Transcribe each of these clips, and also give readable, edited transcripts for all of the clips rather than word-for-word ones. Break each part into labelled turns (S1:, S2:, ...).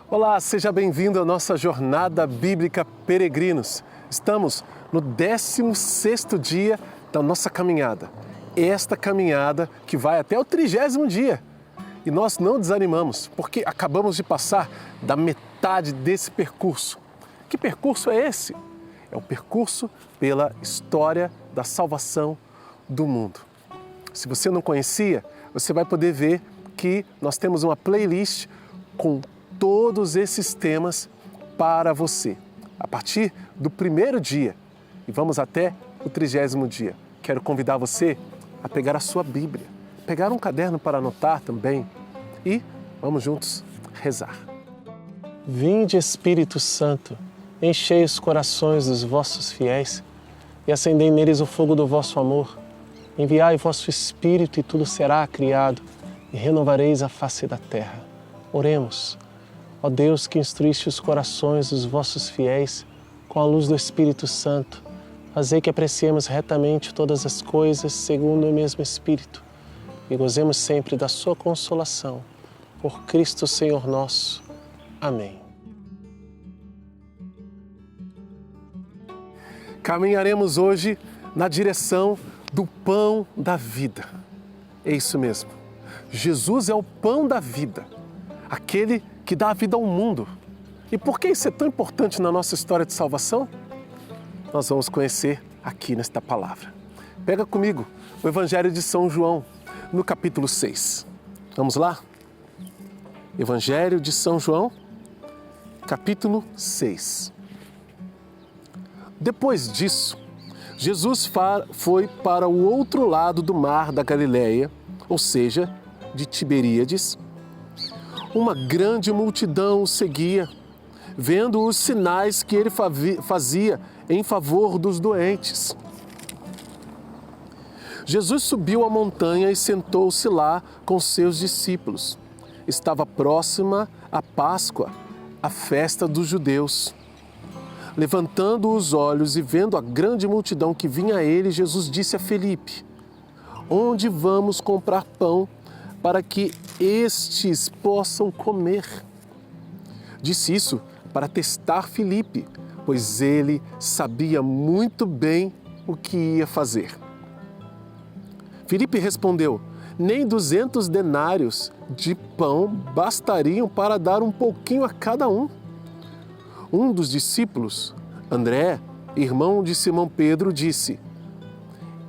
S1: Olá, seja bem-vindo à nossa Jornada Bíblica Peregrinos. Estamos no 16º dia da nossa caminhada. Esta caminhada que vai até o 30º dia. E nós não desanimamos, porque acabamos de passar da metade desse percurso. Que percurso é esse? É o percurso pela história da salvação do mundo. Se você não conhecia, você vai poder ver que nós temos uma playlist com todos esses temas para você. A partir do 1º dia e vamos até o 30º dia. Quero convidar você a pegar a sua Bíblia, pegar um caderno para anotar também e vamos juntos rezar. Vinde, Espírito Santo, enchei os corações dos vossos fiéis e acendei neles o fogo do vosso amor. Enviai vosso Espírito e tudo será criado e renovareis a face da terra. Oremos. Ó Deus, que instruíste os corações dos vossos fiéis com a luz do Espírito Santo, fazei que apreciemos retamente todas as coisas segundo o mesmo Espírito e gozemos sempre da sua consolação. Por Cristo Senhor nosso. Amém. Caminharemos hoje na direção do pão da vida. É isso mesmo. Jesus é o pão da vida, aquele que dá a vida ao mundo. E por que isso é tão importante na nossa história de salvação? Nós vamos conhecer aqui nesta palavra. Pega comigo o Evangelho de São João, no capítulo 6. Vamos lá? Evangelho de São João, capítulo 6. Depois disso, Jesus foi para o outro lado do mar da Galileia, ou seja, de Tiberíades. Uma grande multidão o seguia, vendo os sinais que ele fazia em favor dos doentes. Jesus subiu a montanha e sentou-se lá com seus discípulos. Estava próxima a Páscoa, a festa dos judeus. Levantando os olhos e vendo a grande multidão que vinha a ele, Jesus disse a Felipe: onde vamos comprar pão para que estes possam comer? Disse isso para testar Filipe, pois ele sabia muito bem o que ia fazer. Filipe respondeu: nem 200 denários de pão bastariam para dar um pouquinho a cada um. Um dos discípulos, André, irmão de Simão Pedro, disse: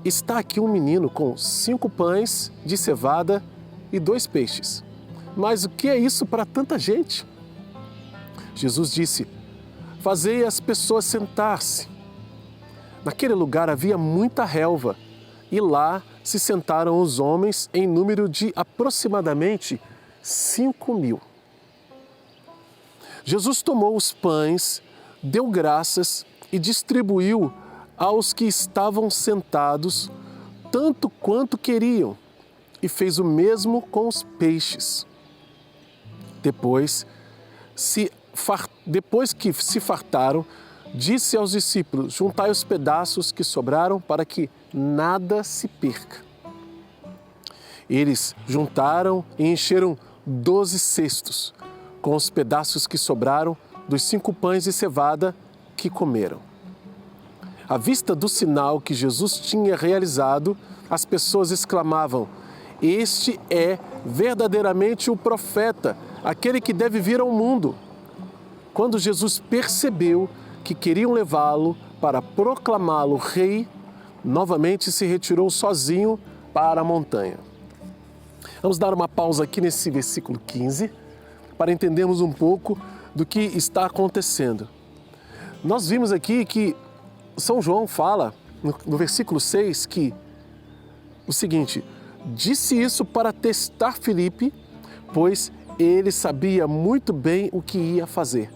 S1: está aqui um menino com 5 pães de cevada e 2 peixes. Mas o que é isso para tanta gente? Jesus disse: fazei as pessoas sentar-se. Naquele lugar havia muita relva, e lá se sentaram os homens em número de aproximadamente 5.000. Jesus tomou os pães, deu graças e distribuiu aos que estavam sentados tanto quanto queriam, e fez o mesmo com os peixes. Depois que se fartaram, disse aos discípulos: juntai os pedaços que sobraram para que nada se perca. Eles juntaram e encheram 12 cestos, com os pedaços que sobraram dos 5 pães de cevada que comeram. À vista do sinal que Jesus tinha realizado, as pessoas exclamavam: este é verdadeiramente o profeta, aquele que deve vir ao mundo. Quando Jesus percebeu que queriam levá-lo para proclamá-lo rei, novamente se retirou sozinho para a montanha. Vamos dar uma pausa aqui nesse versículo 15 para entendermos um pouco do que está acontecendo. Nós vimos aqui que São João fala no versículo 6 que o seguinte: disse isso para testar Filipe, pois ele sabia muito bem o que ia fazer.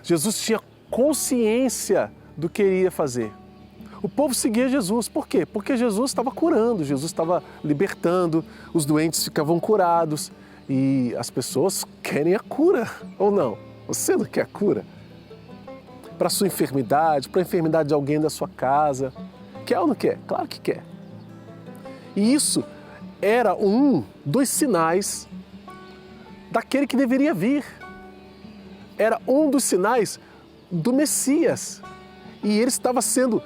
S1: Jesus tinha consciência do que ele ia fazer. O povo seguia Jesus. Por quê? Porque Jesus estava curando, Jesus estava libertando, os doentes ficavam curados e as pessoas querem a cura, ou não? Você não quer a cura? Para a sua enfermidade, para a enfermidade de alguém da sua casa. Quer ou não quer? Claro que quer. E isso era um dos sinais daquele que deveria vir. era um dos sinais do Messias. E ele estava sendo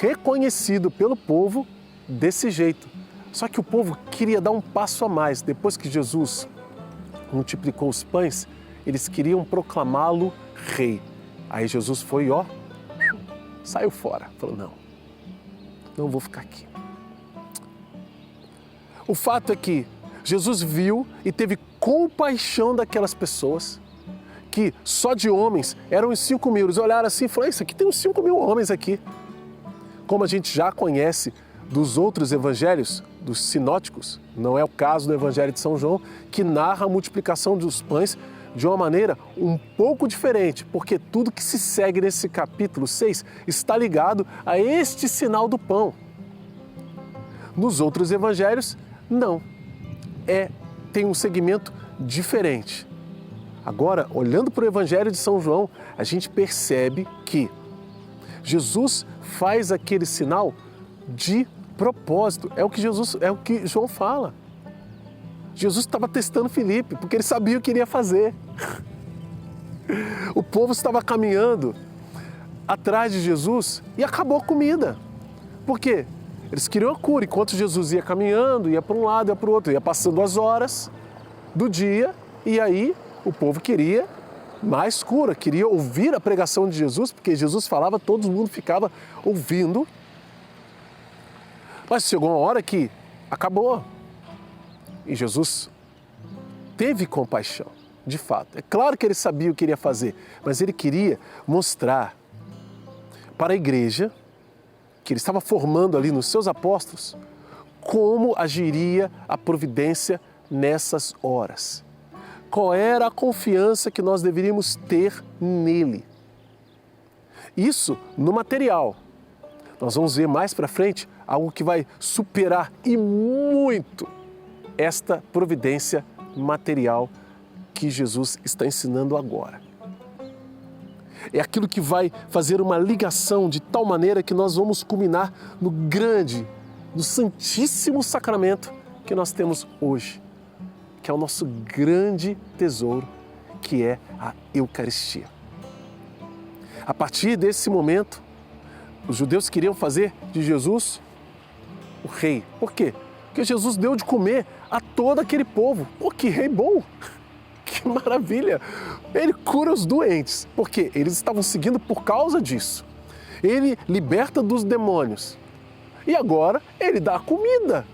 S1: reconhecido pelo povo desse jeito. Só que o povo queria dar um passo a mais. Depois que Jesus multiplicou os pães, eles queriam proclamá-lo rei. Aí Jesus foi, saiu fora. Falou, não vou ficar aqui. O fato é que Jesus viu e teve compaixão daquelas pessoas, que só de homens eram os 5 mil. Eles olharam assim e falaram, isso aqui tem uns 5 mil homens aqui. Como a gente já conhece dos outros evangelhos, dos sinóticos, não é o caso do Evangelho de São João, que narra a multiplicação dos pães de uma maneira um pouco diferente, porque tudo que se segue nesse capítulo 6 está ligado a este sinal do pão. Nos outros evangelhos, não. Tem um segmento diferente. Agora, olhando para o Evangelho de São João, a gente percebe que Jesus faz aquele sinal de propósito. É o que João fala. Jesus estava testando Filipe, porque ele sabia o que ele ia fazer. O povo estava caminhando atrás de Jesus e acabou a comida. Por quê? Eles queriam a cura, enquanto Jesus ia caminhando, ia para um lado, ia para o outro, ia passando as horas do dia, e aí o povo queria mais cura, queria ouvir a pregação de Jesus, porque Jesus falava, todo mundo ficava ouvindo. Mas chegou uma hora que acabou. E Jesus teve compaixão, de fato. É claro que ele sabia o que iria fazer, mas ele queria mostrar para a igreja, que ele estava formando ali nos seus apóstolos, como agiria a providência nessas horas. Qual era a confiança que nós deveríamos ter nele. Isso no material. Nós vamos ver mais para frente algo que vai superar e muito esta providência material que Jesus está ensinando agora. É aquilo que vai fazer uma ligação de tal maneira que nós vamos culminar no grande, no santíssimo sacramento que nós temos hoje, que é o nosso grande tesouro, que é a Eucaristia. A partir desse momento, os judeus queriam fazer de Jesus o rei. Por quê? Porque Jesus deu de comer a todo aquele povo. Pô, que rei bom! Que maravilha! Ele cura os doentes, porque eles estavam seguindo por causa disso. Ele liberta dos demônios. E agora ele dá comida.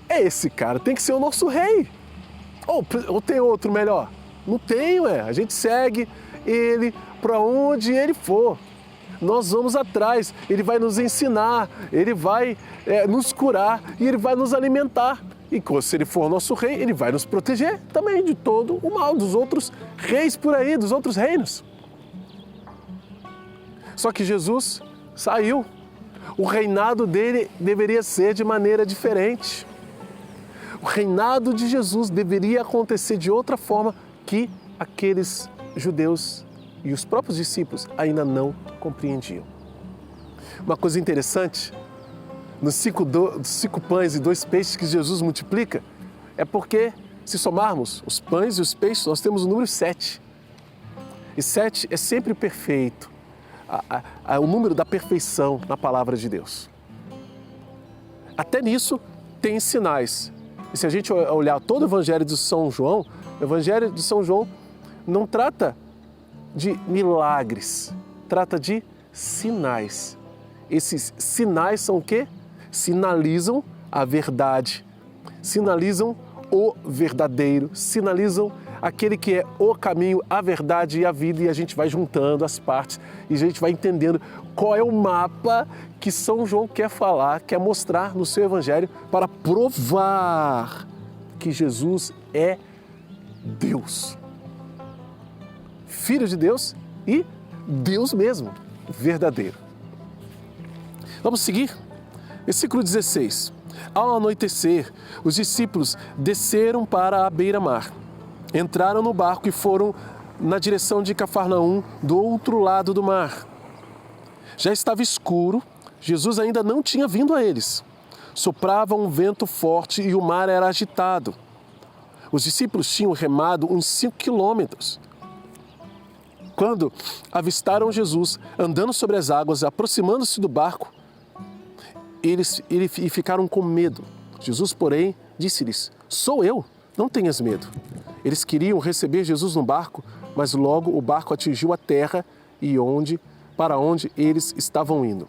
S1: Esse cara tem que ser o nosso rei. Ou tem outro melhor? Não tem, a gente segue ele para onde ele for. Nós vamos atrás, ele vai nos ensinar, ele vai nos curar e ele vai nos alimentar. E se ele for nosso rei, ele vai nos proteger também de todo o mal dos outros reis por aí, dos outros reinos. Só que Jesus saiu. O reinado dele deveria ser de maneira diferente. O reinado de Jesus deveria acontecer de outra forma que aqueles judeus e os próprios discípulos ainda não compreendiam. Uma coisa interessante, nos 5 pães e 2 peixes que Jesus multiplica, é porque, se somarmos os pães e os peixes, nós temos o número 7. E 7 é sempre perfeito, o número da perfeição na palavra de Deus. Até nisso tem sinais. E se a gente olhar todo o Evangelho de São João, o Evangelho de São João não trata de milagres, trata de sinais. Esses sinais são o quê? Sinalizam a verdade, sinalizam o verdadeiro, sinalizam aquele que é o caminho, a verdade e a vida, e a gente vai juntando as partes e a gente vai entendendo qual é o mapa que São João quer falar, quer mostrar no seu Evangelho para provar que Jesus é Deus, Filho de Deus e Deus mesmo, verdadeiro. Vamos seguir? Versículo 16. Ao anoitecer, os discípulos desceram para a beira-mar. Entraram no barco e foram na direção de Cafarnaum, do outro lado do mar. Já estava escuro, Jesus ainda não tinha vindo a eles. Soprava um vento forte e o mar era agitado. Os discípulos tinham remado uns 5 quilômetros Quando avistaram Jesus andando sobre as águas, aproximando-se do barco, eles ficaram com medo. Jesus, porém, disse-lhes: sou eu, não tenhas medo. Eles queriam receber Jesus no barco, mas logo o barco atingiu a terra e para onde eles estavam indo.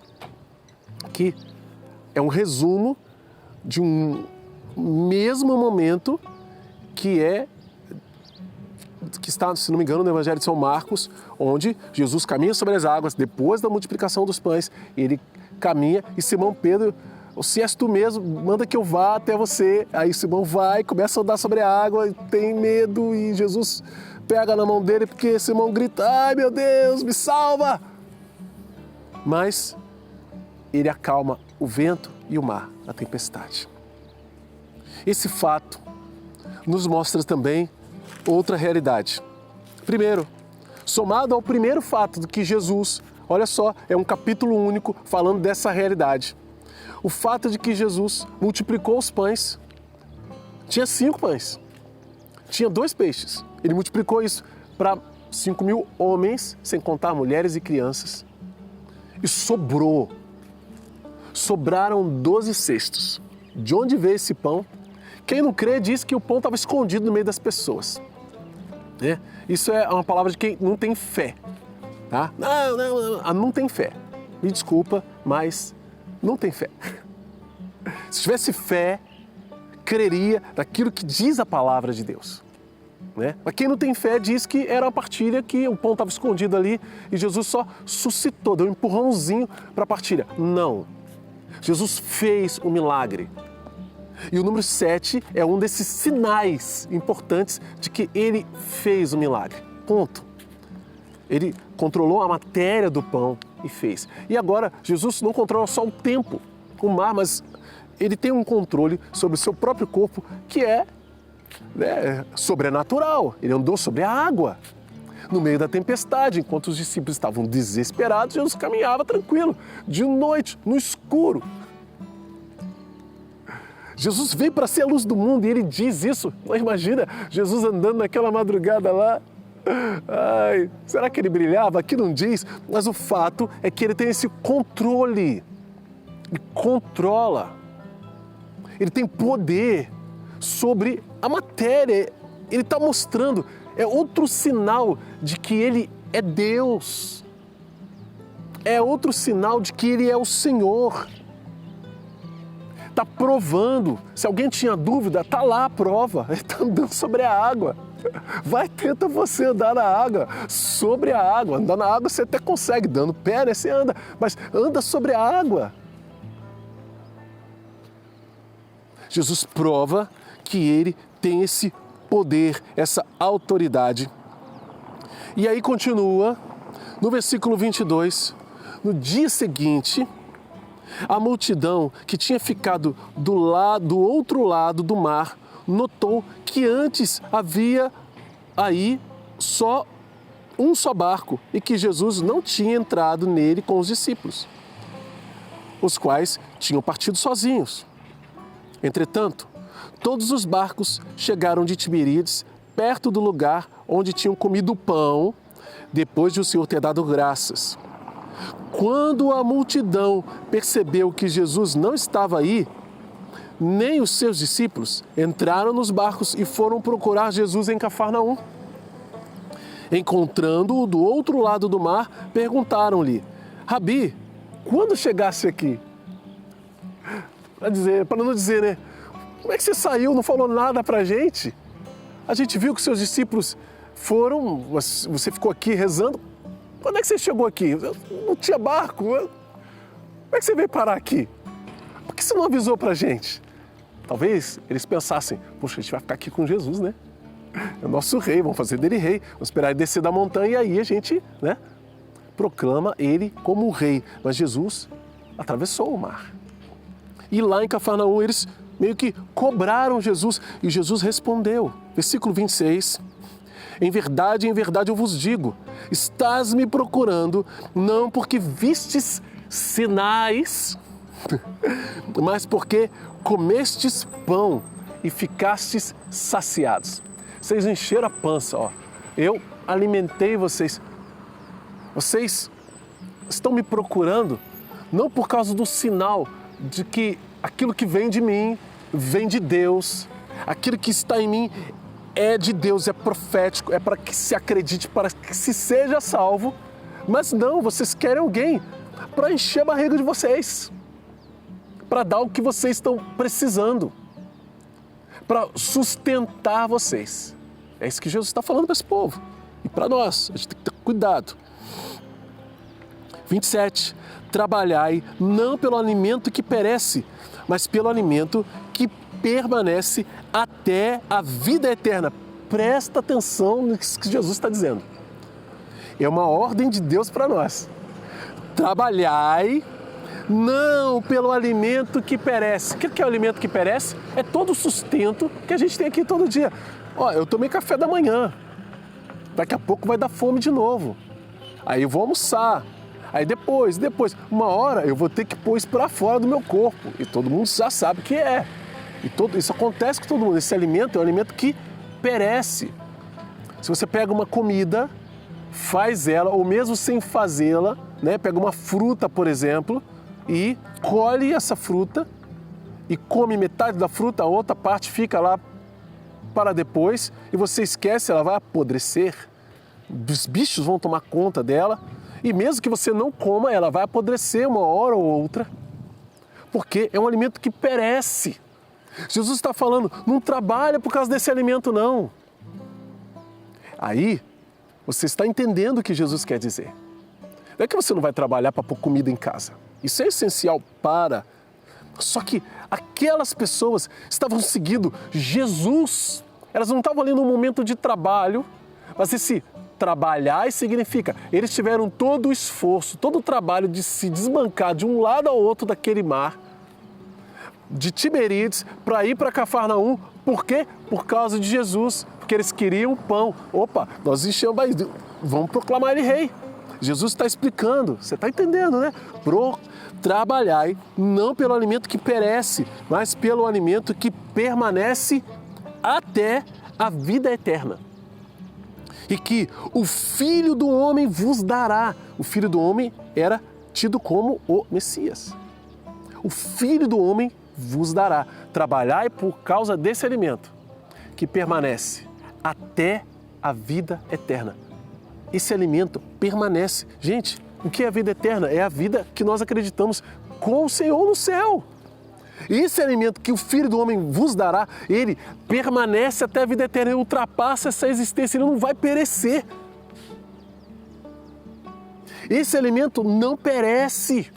S1: Aqui é um resumo de um mesmo momento que está, se não me engano, no Evangelho de São Marcos, onde Jesus caminha sobre as águas depois da multiplicação dos pães. Ele caminha e Simão Pedro: se és tu mesmo, manda que eu vá até você. Aí Simão vai, começa a andar sobre a água, tem medo e Jesus pega na mão dele porque Simão grita: ai meu Deus, me salva! Mas ele acalma o vento e o mar, a tempestade. Esse fato nos mostra também outra realidade. Primeiro, somado ao primeiro fato de que Jesus, olha só, é um capítulo único falando dessa realidade. O fato de que Jesus multiplicou os pães. Tinha 5 pães, tinha 2 peixes. Ele multiplicou isso para 5.000 homens, sem contar mulheres e crianças. E sobraram 12 cestos. De onde veio esse pão? Quem não crê diz que o pão estava escondido no meio das pessoas. Isso é uma palavra de quem não tem fé. Tá? Não tem fé. Me desculpa, mas não tem fé. Se tivesse fé, creria naquilo que diz a palavra de Deus. Mas quem não tem fé diz que era uma partilha, que o pão estava escondido ali e Jesus só suscitou, deu um empurrãozinho para a partilha. Não. Jesus fez o milagre. E o número 7 é um desses sinais importantes de que ele fez o milagre. Ponto. Ele controlou a matéria do pão e fez. E agora, Jesus não controla só o tempo, o mar, mas ele tem um controle sobre o seu próprio corpo que é sobrenatural. Ele andou sobre a água. No meio da tempestade, enquanto os discípulos estavam desesperados, Jesus caminhava tranquilo, de noite, no escuro. Jesus veio para ser a luz do mundo e ele diz isso. Imagina, Jesus andando naquela madrugada lá. Ai, será que ele brilhava? Aqui não diz, mas o fato é que ele tem esse controle. Ele controla. Ele tem poder sobre a matéria. Ele está mostrando, é outro sinal de que ele é Deus. É outro sinal de que ele é o Senhor. Está provando. Se alguém tinha dúvida, está lá a prova. Ele está andando sobre a água. Tenta você andar na água, sobre a água. Andar na água você até consegue, dando pé, você anda, mas anda sobre a água. Jesus prova que ele tem esse poder, essa autoridade. E aí continua, no versículo 22, no dia seguinte, a multidão que tinha ficado do outro lado do mar notou que antes havia aí um só barco e que Jesus não tinha entrado nele com os discípulos, os quais tinham partido sozinhos. Entretanto, todos os barcos chegaram de Tiberíades, perto do lugar onde tinham comido o pão, depois de o Senhor ter dado graças. Quando a multidão percebeu que Jesus não estava aí, nem os seus discípulos, entraram nos barcos e foram procurar Jesus em Cafarnaum. Encontrando-o do outro lado do mar, perguntaram-lhe: Rabi, quando chegasse aqui? Para não dizer, né? Como é que você saiu, não falou nada pra gente? A gente viu que seus discípulos foram, você ficou aqui rezando. Quando é que você chegou aqui? Não tinha barco. Como é que você veio parar aqui? Por que você não avisou pra gente? Talvez eles pensassem: poxa, a gente vai ficar aqui com Jesus, né? É o nosso rei, vamos fazer dele rei. Vamos esperar ele descer da montanha e aí a gente, proclama ele como o rei. Mas Jesus atravessou o mar. E lá em Cafarnaum eles meio que cobraram Jesus. E Jesus respondeu, versículo 26... em verdade, eu vos digo, estás me procurando não porque vistes sinais, mas porque comestes pão e ficastes saciados. Vocês encheram a pança, ó. Eu alimentei vocês Vocês estão me procurando não por causa do sinal de que aquilo que vem de mim vem de Deus, aquilo que está em mim é de Deus, é profético, é para que se acredite, para que se seja salvo. Mas não, vocês querem alguém para encher a barriga de vocês, para dar o que vocês estão precisando, para sustentar vocês. É isso que Jesus está falando para esse povo e para nós. A gente tem que ter cuidado. 27. Trabalhai não pelo alimento que perece, mas pelo alimento que permanece até a vida eterna. Presta atenção no que Jesus está dizendo. É uma ordem de Deus para nós. Trabalhai não pelo alimento que perece. O que é o alimento que perece? É todo o sustento que a gente tem aqui todo dia. Ó, eu tomei café da manhã. Daqui a pouco vai dar fome de novo. Aí eu vou almoçar. Aí depois, uma hora eu vou ter que pôr isso para fora do meu corpo. E todo mundo já sabe o que é. Isso acontece com todo mundo. Esse alimento é um alimento que perece. Se você pega uma comida, faz ela, ou mesmo sem fazê-la, né? Pega uma fruta, por exemplo, e colhe essa fruta e come metade da fruta, a outra parte fica lá para depois e você esquece, ela vai apodrecer. Os bichos vão tomar conta dela e mesmo que você não coma, ela vai apodrecer uma hora ou outra, porque é um alimento que perece. Jesus está falando, não trabalha por causa desse alimento, não. Aí, você está entendendo o que Jesus quer dizer. Não é que você não vai trabalhar para pôr comida em casa. Isso é essencial para... Só que aquelas pessoas estavam seguindo Jesus. Elas não estavam ali no momento de trabalho, mas esse trabalhar significa, eles tiveram todo o esforço, todo o trabalho de se desbancar de um lado ao outro daquele mar, de Tiberíades, para ir para Cafarnaum. Por quê? Por causa de Jesus, porque eles queriam pão. Opa, nós enchemos, vamos proclamar ele rei. Jesus está explicando, você está entendendo, né? Trabalhai não pelo alimento que perece, mas pelo alimento que permanece até a vida eterna. E que o Filho do Homem vos dará. O Filho do Homem era tido como o Messias. O Filho do Homem vos dará. Trabalhai por causa desse alimento que permanece até a vida eterna. Esse alimento permanece. Gente, o que é a vida eterna? É a vida que nós acreditamos com o Senhor no céu. Esse alimento que o Filho do Homem vos dará, ele permanece até a vida eterna, ele ultrapassa essa existência, ele não vai perecer. Esse alimento não perece.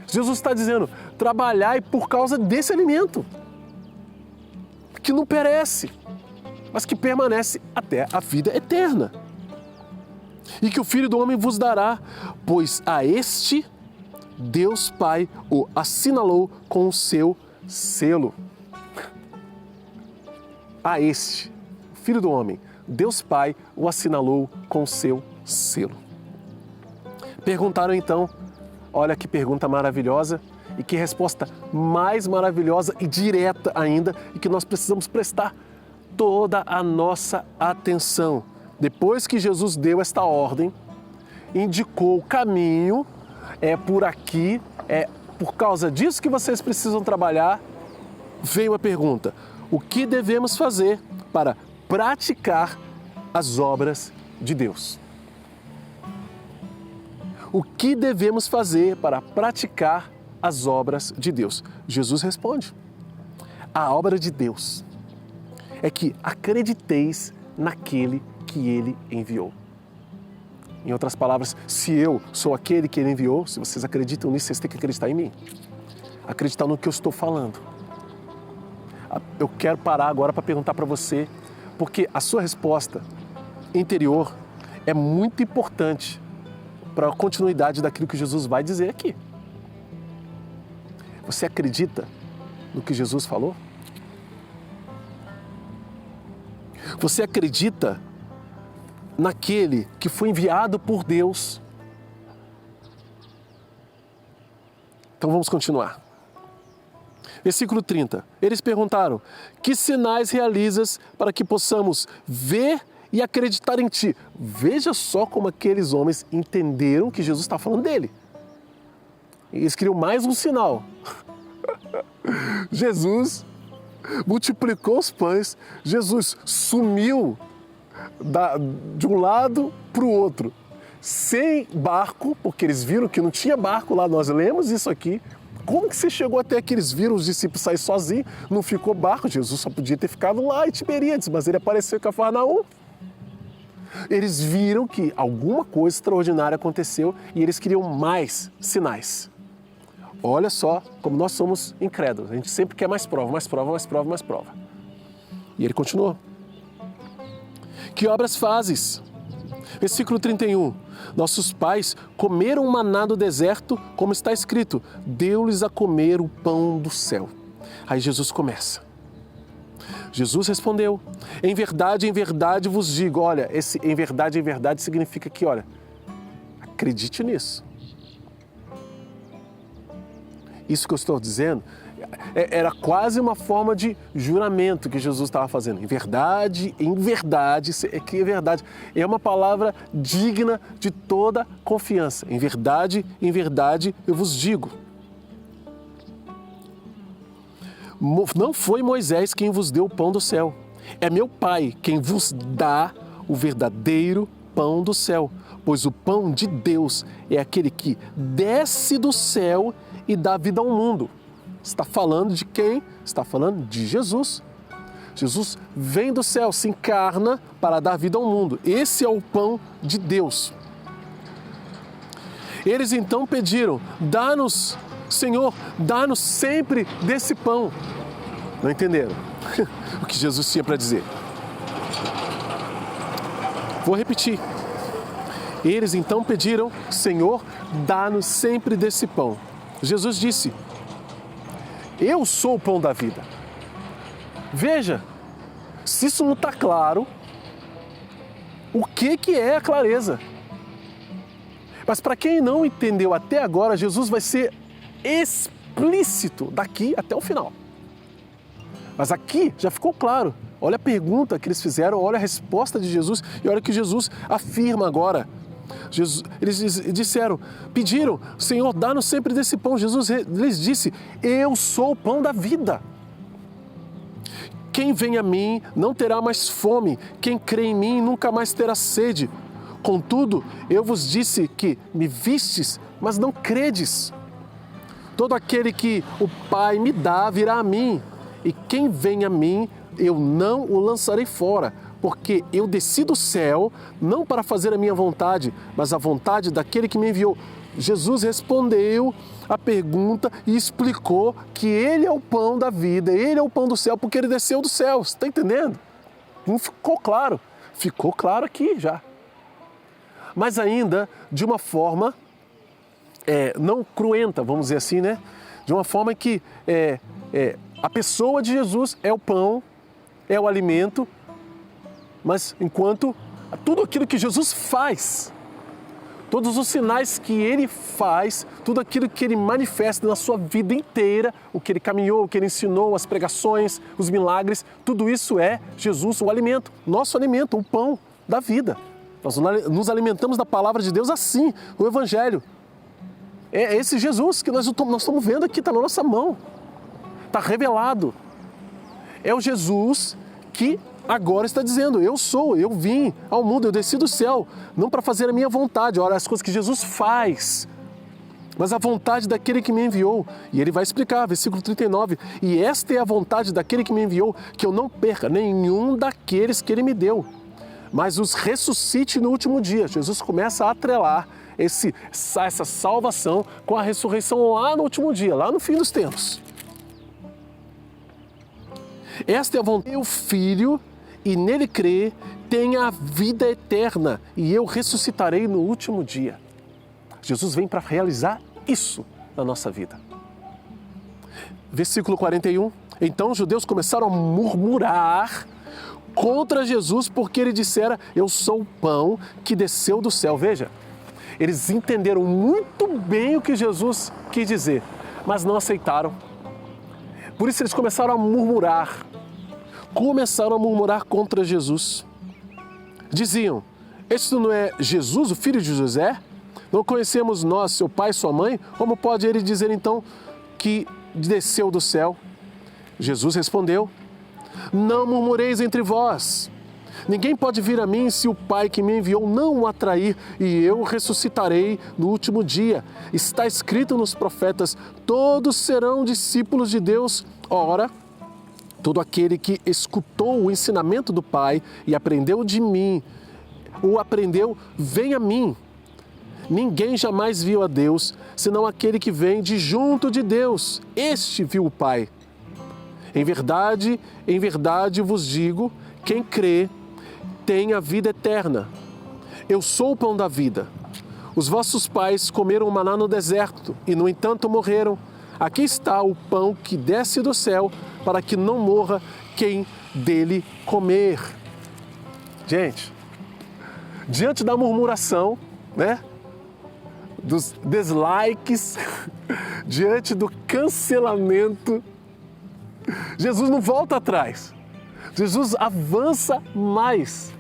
S1: Jesus está dizendo, trabalhai por causa desse alimento, que não perece, mas que permanece até a vida eterna. E que o Filho do Homem vos dará, pois a este Deus Pai o assinalou com o seu selo. A este, Filho do Homem, Deus Pai o assinalou com o seu selo. Perguntaram então, olha que pergunta maravilhosa e que resposta mais maravilhosa e direta ainda e que nós precisamos prestar toda a nossa atenção. Depois que Jesus deu esta ordem, indicou o caminho, é por aqui, é por causa disso que vocês precisam trabalhar, veio a pergunta, o que devemos fazer para praticar as obras de Deus? O que devemos fazer para praticar as obras de Deus? Jesus responde, a obra de Deus é que acrediteis naquele que Ele enviou. Em outras palavras, se eu sou aquele que Ele enviou, se vocês acreditam nisso, vocês têm que acreditar em mim. Acreditar no que eu estou falando. Eu quero parar agora para perguntar para você, porque a sua resposta interior é muito importante para a continuidade daquilo que Jesus vai dizer aqui. Você acredita no que Jesus falou? Você acredita naquele que foi enviado por Deus? Então vamos continuar. Versículo 30. Eles perguntaram, que sinais realizas para que possamos ver e acreditar em ti. Veja só como aqueles homens entenderam que Jesus está falando dele. Eles queriam mais um sinal. Jesus multiplicou os pães, Jesus sumiu de um lado para o outro, sem barco, porque eles viram que não tinha barco lá, nós lemos isso aqui. Como que você chegou até aqui? Eles viram os discípulos sair sozinhos, não ficou barco, Jesus só podia ter ficado lá em Tiberíades, mas ele apareceu em Cafarnaum. Eles viram que alguma coisa extraordinária aconteceu e eles queriam mais sinais. Olha só como nós somos incrédulos, a gente sempre quer mais prova, mais prova, mais prova, mais prova. E ele continuou. Que obras fazes? Versículo 31. Nossos pais comeram maná no deserto, como está escrito, deu-lhes a comer o pão do céu. Aí Jesus começa. Jesus respondeu, em verdade vos digo. Olha, esse em verdade significa que, olha, acredite nisso. Isso que eu estou dizendo era quase uma forma de juramento que Jesus estava fazendo. Em verdade, que é verdade. É uma palavra digna de toda confiança. Em verdade, eu vos digo. Não foi Moisés quem vos deu o pão do céu. É meu Pai quem vos dá o verdadeiro pão do céu. Pois o pão de Deus é aquele que desce do céu e dá vida ao mundo. Está falando de quem? Está falando de Jesus. Jesus vem do céu, se encarna para dar vida ao mundo. Esse é o pão de Deus. Eles então pediram, dá-nos, Senhor, dá-nos sempre desse pão. Não entenderam o que Jesus tinha para dizer. Vou repetir. Eles então pediram, Senhor, dá-nos sempre desse pão. Jesus disse, eu sou o pão da vida. Veja, se isso não está claro, o que é a clareza? Mas para quem não entendeu até agora, Jesus vai ser explícito daqui até o final. Mas aqui já ficou claro. Olha a pergunta que eles fizeram, olha a resposta de Jesus e olha o que Jesus afirma agora. Eles disseram, pediram, Senhor, dá-nos sempre desse pão. Jesus lhes disse, eu sou o pão da vida. Quem vem a mim não terá mais fome, quem crê em mim nunca mais terá sede. Contudo, eu vos disse que me vistes, mas não credes. Todo aquele que o Pai me dá virá a mim, e quem vem a mim, eu não o lançarei fora. Porque eu desci do céu, não para fazer a minha vontade, mas a vontade daquele que me enviou. Jesus respondeu a pergunta e explicou que Ele é o pão da vida, Ele é o pão do céu, porque Ele desceu do céu. Você está entendendo? Não ficou claro? Ficou claro aqui já. Mas ainda de uma forma não cruenta, vamos dizer assim, né? De uma forma que a pessoa de Jesus é o pão, é o alimento, mas enquanto tudo aquilo que Jesus faz, todos os sinais que Ele faz, tudo aquilo que Ele manifesta na sua vida inteira, o que Ele caminhou, o que Ele ensinou, as pregações, os milagres, tudo isso é Jesus, o alimento, nosso alimento, o pão da vida. Nós nos alimentamos da palavra de Deus assim, o Evangelho. É esse Jesus que nós estamos vendo aqui, está na nossa mão, está revelado. É o Jesus que agora está dizendo, eu vim ao mundo, eu desci do céu, não para fazer a minha vontade, olha as coisas que Jesus faz, mas a vontade daquele que me enviou. E ele vai explicar, versículo 39, e esta é a vontade daquele que me enviou, que eu não perca nenhum daqueles que ele me deu, mas os ressuscite no último dia. Jesus começa a atrelar essa salvação com a ressurreição lá no último dia, lá no fim dos tempos. Esta é a vontade do meu Filho, e nele crê, tenha a vida eterna, e eu ressuscitarei no último dia. Jesus vem para realizar isso na nossa vida. Versículo 41, então os judeus começaram a murmurar contra Jesus, porque ele dissera, eu sou o pão que desceu do céu. Veja, eles entenderam muito bem o que Jesus quis dizer, mas não aceitaram. Por isso eles começaram a murmurar contra Jesus. Diziam: este não é Jesus, o filho de José? Não conhecemos nós, seu pai e sua mãe? Como pode ele dizer então que desceu do céu? Jesus respondeu: não murmureis entre vós. Ninguém pode vir a mim se o Pai que me enviou não o atrair, e eu ressuscitarei no último dia. Está escrito nos profetas: todos serão discípulos de Deus. Ora, todo aquele que escutou o ensinamento do Pai e aprendeu de mim, vem a mim. Ninguém jamais viu a Deus, senão aquele que vem de junto de Deus. Este viu o Pai. Em verdade vos digo, quem crê tem a vida eterna. Eu sou o pão da vida. Os vossos pais comeram maná no deserto e, no entanto, morreram. Aqui está o pão que desce do céu, para que não morra quem dele comer. Gente, diante da murmuração, dos dislikes, diante do cancelamento, Jesus não volta atrás. Jesus avança mais.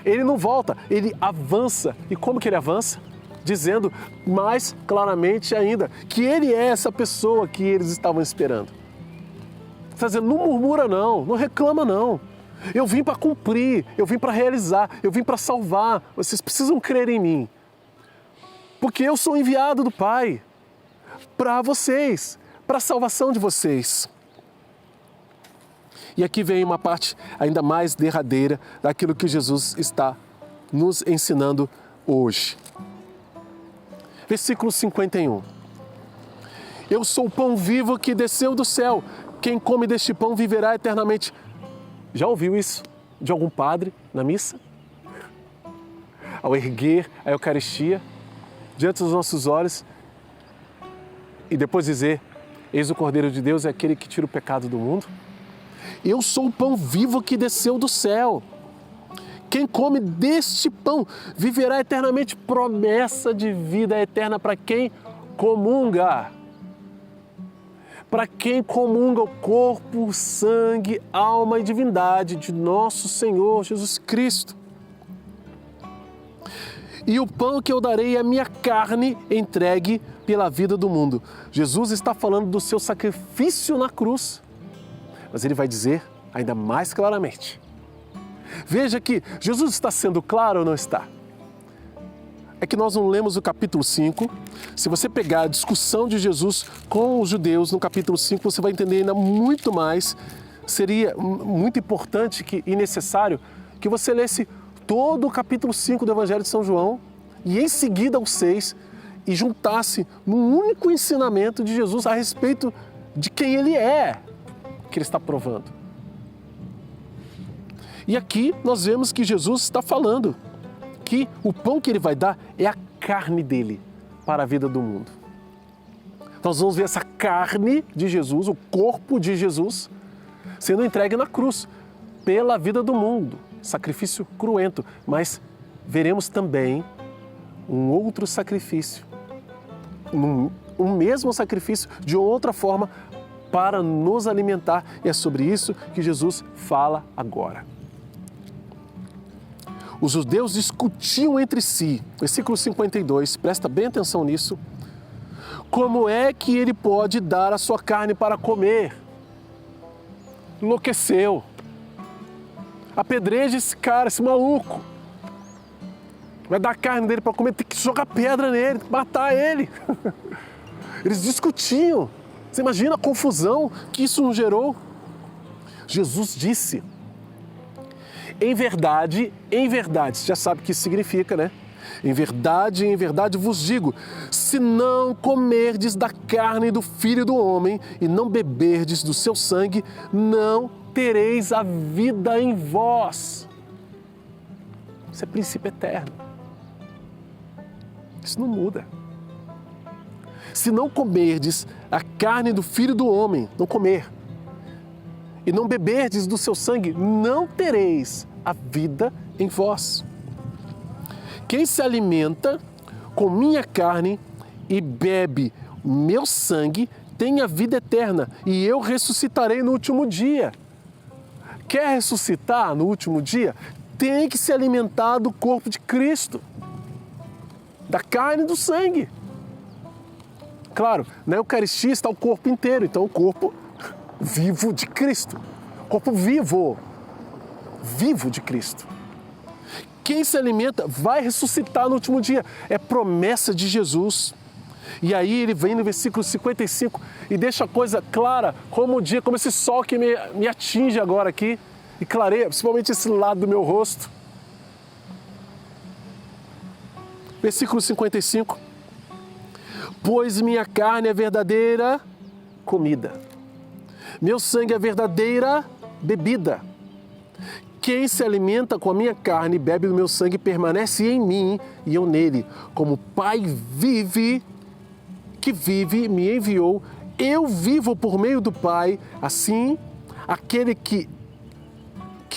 S1: Ele não volta, ele avança. E como que ele avança? Dizendo mais claramente ainda que ele é essa pessoa que eles estavam esperando. Está dizendo: não murmura não reclama não. Eu vim para cumprir, eu vim para realizar, eu vim para salvar. Vocês precisam crer em mim. Porque eu sou enviado do Pai para vocês, para a salvação de vocês. E aqui vem uma parte ainda mais derradeira daquilo que Jesus está nos ensinando hoje. Versículo 51. Eu sou o pão vivo que desceu do céu. Quem come deste pão viverá eternamente. Já ouviu isso de algum padre na missa? Ao erguer a Eucaristia diante dos nossos olhos e depois dizer: eis o Cordeiro de Deus, é aquele que tira o pecado do mundo. Eu sou o pão vivo que desceu do céu. Quem come deste pão viverá eternamente. Promessa de vida eterna para quem comunga. Para quem comunga o corpo, sangue, alma e divindade de nosso Senhor Jesus Cristo. E o pão que eu darei é a minha carne entregue pela vida do mundo. Jesus está falando do seu sacrifício na cruz. Mas ele vai dizer ainda mais claramente. Veja que Jesus está sendo claro ou não está? É que nós não lemos o capítulo 5. Se você pegar a discussão de Jesus com os judeus no capítulo 5, você vai entender ainda muito mais. Seria muito importante e necessário que você lesse todo o capítulo 5 do Evangelho de São João e em seguida o 6 e juntasse num único ensinamento de Jesus a respeito de quem ele é, que ele está provando. E aqui nós vemos que Jesus está falando que o pão que ele vai dar é a carne dele para a vida do mundo. Nós vamos ver essa carne de Jesus, o corpo de Jesus, sendo entregue na cruz pela vida do mundo. Sacrifício cruento, mas veremos também um outro sacrifício, um mesmo sacrifício de outra forma para nos alimentar. E é sobre isso que Jesus fala agora. Os judeus discutiam entre si, versículo 52, presta bem atenção nisso, como é que ele pode dar a sua carne para comer? Enlouqueceu. Apedreja esse cara, esse maluco. Vai dar a carne dele para comer, tem que jogar pedra nele, tem que matar ele. Eles discutiam. Você imagina a confusão que isso nos gerou? Jesus disse: em verdade, você já sabe o que isso significa, né? Em verdade vos digo, se não comerdes da carne do Filho do Homem e não beberdes do seu sangue, não tereis a vida em vós. Isso é princípio eterno. Isso não muda. Se não comerdes a carne do Filho do Homem, não comer, e não beberdes do seu sangue, não tereis a vida em vós. Quem se alimenta com minha carne e bebe meu sangue tem a vida eterna, e eu ressuscitarei no último dia. Quer ressuscitar no último dia? tem que se alimentar do corpo de Cristo, da carne e do sangue. Claro, na Eucaristia está o corpo inteiro, então o corpo vivo de Cristo. Corpo vivo de Cristo. Quem se alimenta vai ressuscitar no último dia. É promessa de Jesus. E aí ele vem no versículo 55 e deixa a coisa clara, como o dia, como esse sol que me atinge agora aqui e clareia, principalmente esse lado do meu rosto. Versículo 55. Pois minha carne é verdadeira comida, meu sangue é verdadeira bebida. Quem se alimenta com a minha carne e bebe do meu sangue permanece em mim e eu nele. Como o Pai que vive e me enviou, eu vivo por meio do Pai, assim aquele que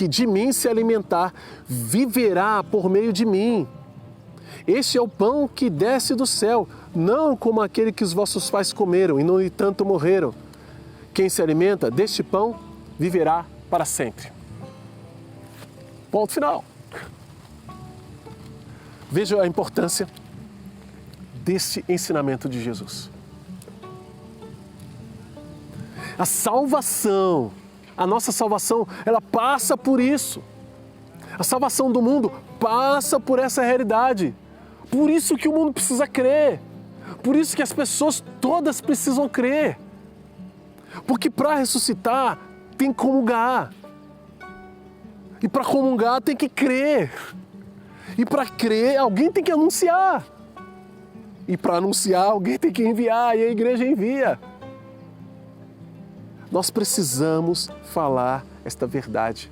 S1: de mim se alimentar viverá por meio de mim. Este é o pão que desce do céu, não como aquele que os vossos pais comeram e, no entanto, morreram. Quem se alimenta deste pão viverá para sempre. Ponto final. Veja a importância deste ensinamento de Jesus. A salvação, a nossa salvação, ela passa por isso. A salvação do mundo passa por essa realidade. Por isso que o mundo precisa crer. Por isso que as pessoas todas precisam crer. Porque para ressuscitar tem que comungar. E para comungar tem que crer. E para crer alguém tem que anunciar. E para anunciar alguém tem que enviar. E a igreja envia. Nós precisamos falar esta verdade.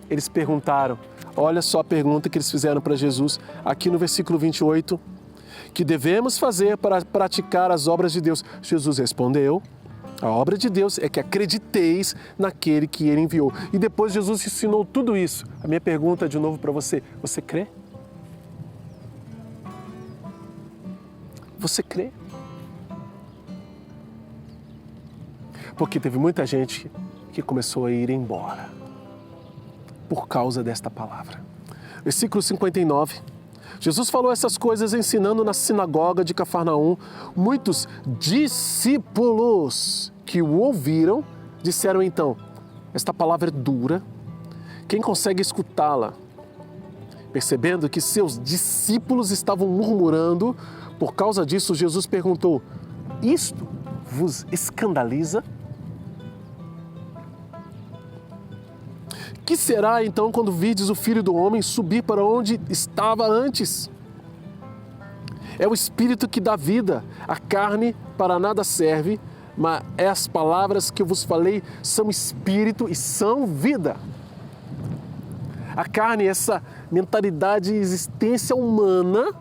S1: Eles perguntaram, olha só a pergunta que eles fizeram para Jesus, aqui no versículo 28, que devemos fazer para praticar as obras de Deus? Jesus respondeu, a obra de Deus é que acrediteis naquele que Ele enviou. E depois Jesus ensinou tudo isso. A minha pergunta de novo para você, você crê? Você crê? Porque teve muita gente que começou a ir embora por causa desta palavra. Versículo 59. Jesus falou essas coisas ensinando na sinagoga de Cafarnaum. Muitos discípulos que o ouviram disseram então, esta palavra é dura, quem consegue escutá-la? Percebendo que seus discípulos estavam murmurando, por causa disso Jesus perguntou, isto vos escandaliza? Que será então quando virdes o Filho do Homem subir para onde estava antes? É o Espírito que dá vida, a carne para nada serve, mas as palavras que eu vos falei são Espírito e são vida. A carne, essa mentalidade de existência humana,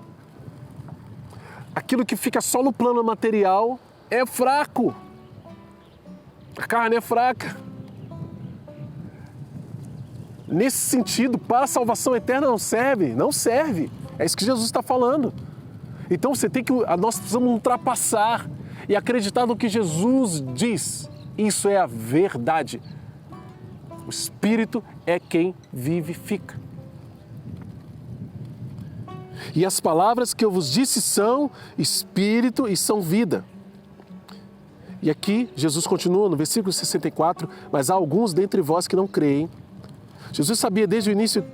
S1: aquilo que fica só no plano material, é fraco. A carne é fraca. Nesse sentido, para a salvação eterna não serve. É isso que Jesus está falando. Então nós precisamos ultrapassar e acreditar no que Jesus diz. Isso é a verdade. O Espírito é quem vivifica. E as palavras que eu vos disse são Espírito e são vida. E aqui Jesus continua no versículo 64, mas há alguns dentre vós que não creem. Jesus sabia desde o início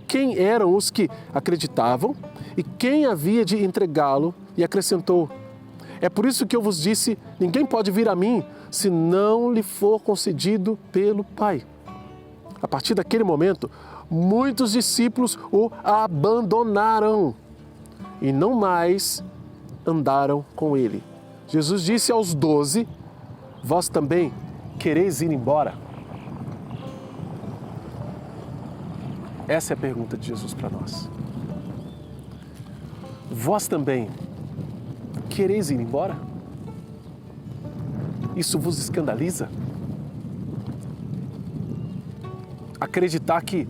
S1: quem eram os que acreditavam e quem havia de entregá-lo e acrescentou, é por isso que eu vos disse, ninguém pode vir a mim se não lhe for concedido pelo Pai. A partir daquele momento, muitos discípulos o abandonaram e não mais andaram com ele. Jesus disse aos 12, vós também quereis ir embora? Essa é a pergunta de Jesus para nós. Vós também quereis ir embora? Isso vos escandaliza? Acreditar que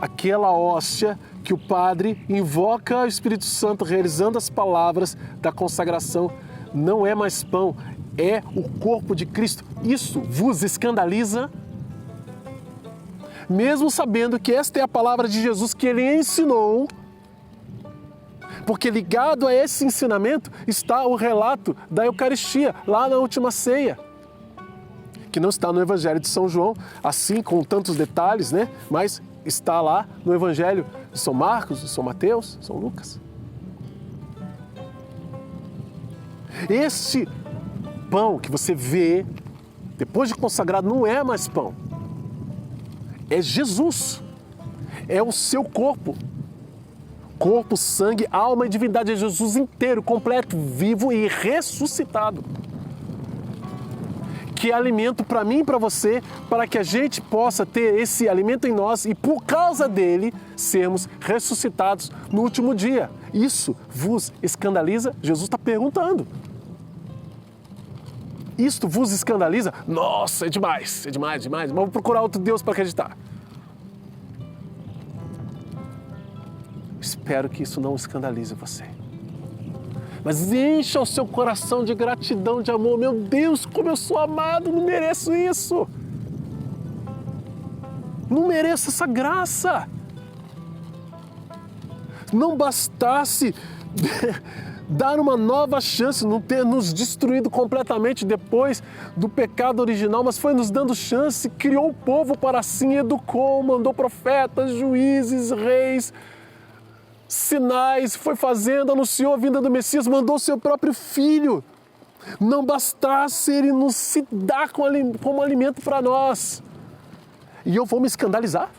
S1: aquela hóstia que o Padre invoca o Espírito Santo realizando as palavras da consagração não é mais pão, é o corpo de Cristo. Isso vos escandaliza? mesmo sabendo que esta é a palavra de Jesus que ele ensinou, porque ligado a esse ensinamento está o relato da Eucaristia, lá na última ceia, que não está no Evangelho de São João, assim com tantos detalhes, né? Mas está lá no Evangelho de São Marcos, de São Mateus, São Lucas. Este pão que você vê, depois de consagrado, não é mais pão. É Jesus. É o seu corpo. Corpo, sangue, alma e divindade. É Jesus inteiro, completo, vivo e ressuscitado. Que é alimento para mim e para você, para que a gente possa ter esse alimento em nós e, por causa dele, sermos ressuscitados no último dia. Isso vos escandaliza? Jesus está perguntando. Isto vos escandaliza? Nossa, é demais, demais. Mas vou procurar outro Deus para acreditar. Espero que isso não escandalize você. Mas encha o seu coração de gratidão, de amor. Meu Deus, como eu sou amado, não mereço isso. Não mereço essa graça. Não bastasse dar uma nova chance, não ter nos destruído completamente depois do pecado original, mas foi nos dando chance, criou o povo para si, educou, mandou profetas, juízes, reis, sinais, foi fazendo, anunciou a vinda do Messias, mandou seu próprio filho. Não bastasse ele nos se dar como alimento para nós. E eu vou me escandalizar.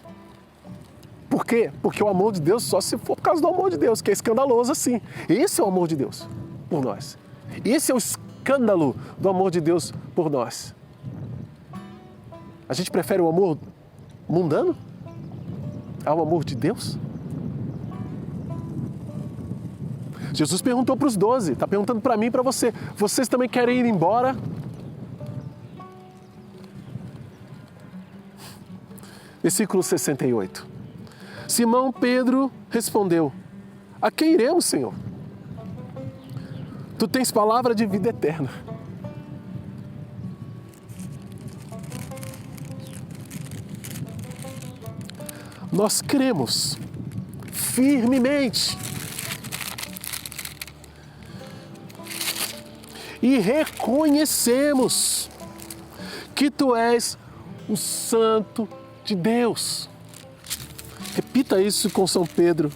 S1: Por quê? Porque o amor de Deus só se for por causa do amor de Deus, que é escandaloso assim. Esse é o amor de Deus por nós. Esse é o escândalo do amor de Deus por nós. A gente prefere o amor mundano ao amor de Deus? Jesus perguntou para os 12, está perguntando para mim e para você. Vocês também querem ir embora? Versículo 68. Simão Pedro respondeu: a quem iremos, Senhor? Tu tens palavra de vida eterna. Nós cremos firmemente e reconhecemos que Tu és o Santo de Deus. Repita isso com São Pedro.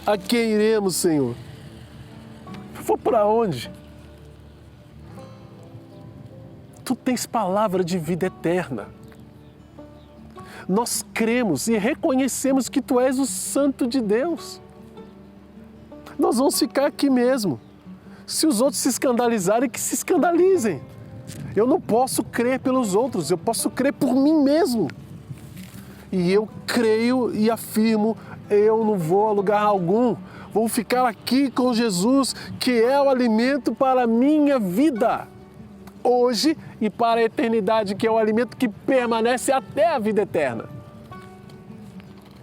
S1: A quem iremos, Senhor? Vou para onde? Tu tens palavra de vida eterna. Nós cremos e reconhecemos que Tu és o Santo de Deus. Nós vamos ficar aqui mesmo. Se os outros se escandalizarem, que se escandalizem. Eu não posso crer pelos outros, eu posso crer por mim mesmo. E eu creio e afirmo, eu não vou a lugar algum. Vou ficar aqui com Jesus, que é o alimento para a minha vida. Hoje e para a eternidade, que é o alimento que permanece até a vida eterna.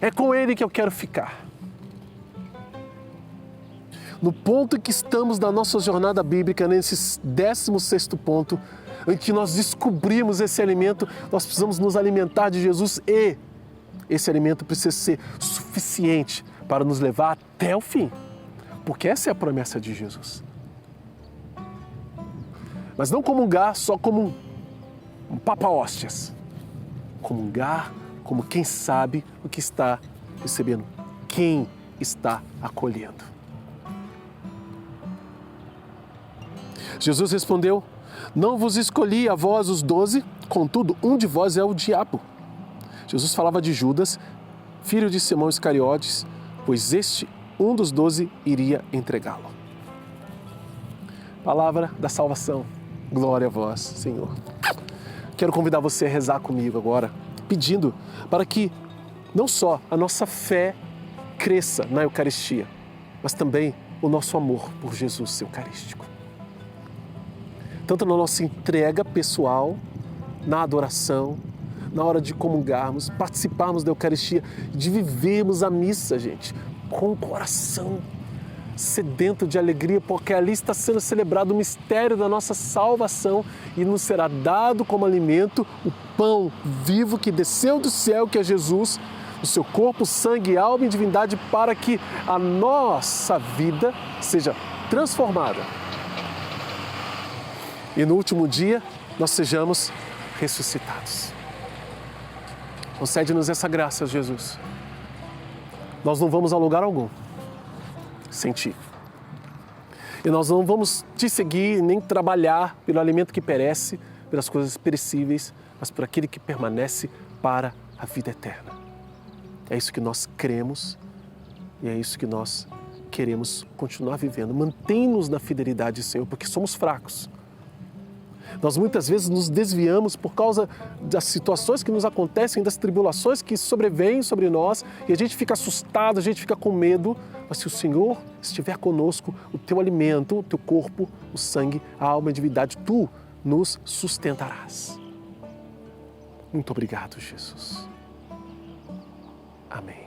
S1: É com Ele que eu quero ficar. No ponto em que estamos na nossa jornada bíblica, nesse 16º ponto, em que nós descobrimos esse alimento, nós precisamos nos alimentar de Jesus e esse alimento precisa ser suficiente para nos levar até o fim, porque essa é a promessa de Jesus. Mas não comungar só como um papa-hóstias, comungar como quem sabe o que está recebendo, quem está acolhendo. Jesus respondeu: não vos escolhi a vós os 12, contudo, um de vós é o diabo. Jesus falava de Judas, filho de Simão Iscariotes, pois este, um dos 12, iria entregá-lo. Palavra da salvação. Glória a vós, Senhor. Quero convidar você a rezar comigo agora, pedindo para que não só a nossa fé cresça na Eucaristia, mas também o nosso amor por Jesus Eucarístico. Tanto na nossa entrega pessoal, na adoração, na hora de comungarmos, participarmos da Eucaristia, de vivermos a missa, gente, com o coração sedento de alegria, porque ali está sendo celebrado o mistério da nossa salvação e nos será dado como alimento o pão vivo que desceu do céu, que é Jesus, o seu corpo, sangue, alma e divindade, para que a nossa vida seja transformada. E no último dia, nós sejamos ressuscitados. Concede-nos essa graça, Jesus. Nós não vamos a lugar algum sem Ti. E nós não vamos Te seguir, nem trabalhar pelo alimento que perece, pelas coisas perecíveis, mas por aquele que permanece para a vida eterna. É isso que nós cremos e é isso que nós queremos continuar vivendo. Mantém-nos na fidelidade, Senhor, porque somos fracos. Nós muitas vezes nos desviamos por causa das situações que nos acontecem, das tribulações que sobrevêm sobre nós, e a gente fica assustado, a gente fica com medo. Mas se o Senhor estiver conosco, o Teu alimento, o Teu corpo, o sangue, a alma e a divindade, Tu nos sustentarás. Muito obrigado, Jesus. Amém.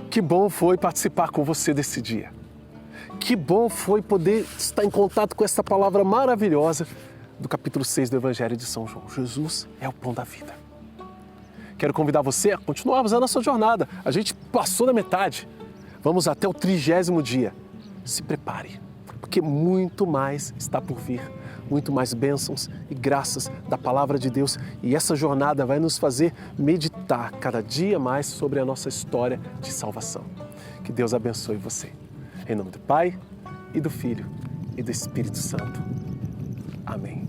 S1: Que bom foi participar com você desse dia. Que bom foi poder estar em contato com essa palavra maravilhosa do capítulo 6 do Evangelho de São João. Jesus é o pão da vida. Quero convidar você a continuarmos a nossa jornada. A gente passou da metade. Vamos até o 30º dia. Se prepare, porque muito mais está por vir. Muito mais bênçãos e graças da Palavra de Deus. E essa jornada vai nos fazer meditar cada dia mais sobre a nossa história de salvação. Que Deus abençoe você. Em nome do Pai, e do Filho, e do Espírito Santo. Amém.